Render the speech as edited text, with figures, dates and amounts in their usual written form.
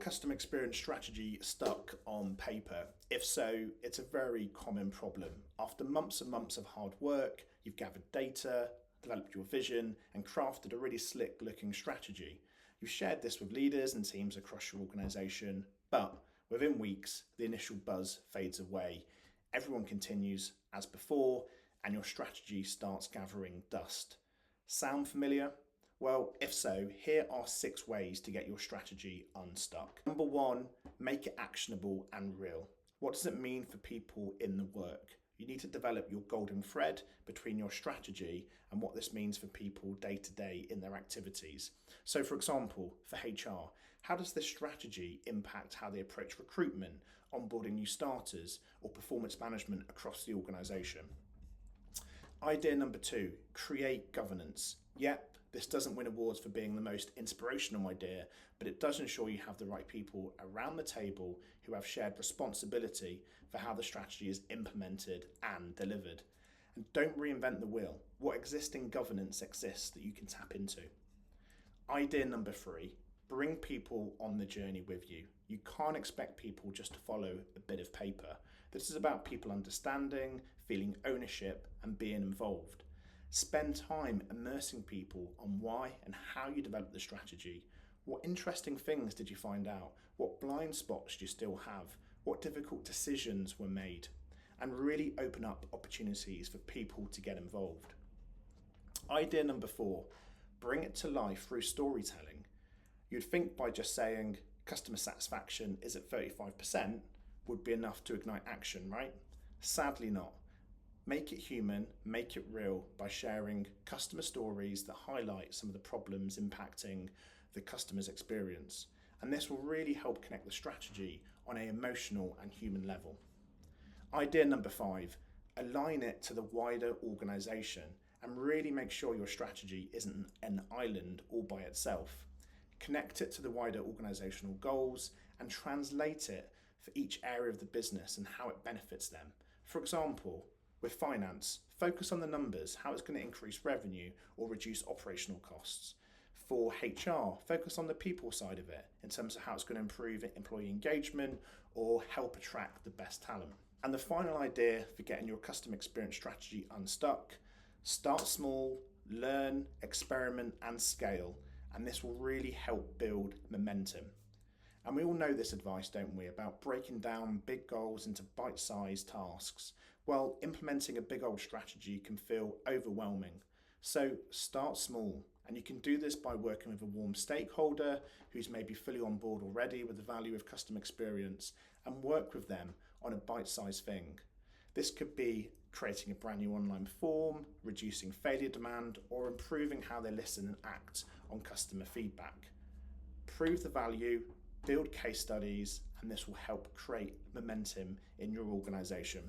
customer experience strategy stuck on paper? If so, it's a very common problem. After months and months of hard work, you've gathered data, developed your vision, and crafted a really slick looking strategy. You've shared this with leaders and teams across your organisation, but within weeks, the initial buzz fades away. Everyone continues as before, and your strategy starts gathering dust. Sound familiar? Well, if so, here are 6 ways to get your strategy unstuck. Number 1, make it actionable and real. What does it mean for people in the work? You need to develop your golden thread between your strategy and what this means for people day to day in their activities. So, for example, for HR, how does this strategy impact how they approach recruitment, onboarding new starters, or performance management across the organisation? Idea number 2, create governance. Yep, this doesn't win awards for being the most inspirational idea, but it does ensure you have the right people around the table who have shared responsibility for how the strategy is implemented and delivered. And don't reinvent the wheel. What existing governance exists that you can tap into? Idea number 3, bring people on the journey with you. You can't expect people just to follow a bit of paper. This is about people understanding, feeling ownership, and being involved. Spend time immersing people on why and how you developed the strategy. What interesting things did you find out? What blind spots do you still have? What difficult decisions were made? And really open up opportunities for people to get involved. Idea number 4, bring it to life through storytelling. You'd think by just saying customer satisfaction is at 35% would be enough to ignite action, right? Sadly not. Make it human, make it real by sharing customer stories that highlight some of the problems impacting the customer's experience. And this will really help connect the strategy on an emotional and human level. Idea number 5, align it to the wider organisation and really make sure your strategy isn't an island all by itself. Connect it to the wider organisational goals and translate it for each area of the business and how it benefits them. For example, with finance, focus on the numbers, how it's going to increase revenue or reduce operational costs. For HR, focus on the people side of it in terms of how it's going to improve employee engagement or help attract the best talent. And the final idea for getting your customer experience strategy unstuck, start small, learn, experiment and scale, and this will really help build momentum. And we all know this advice, don't we, about breaking down big goals into bite-sized tasks. Well, implementing a big old strategy can feel overwhelming. So start small, and you can do this by working with a warm stakeholder who's maybe fully on board already with the value of customer experience and work with them on a bite-sized thing. This could be creating a brand new online form, reducing failure demand, or improving how they listen and act on customer feedback. Prove the value, build case studies, and this will help create momentum in your organisation.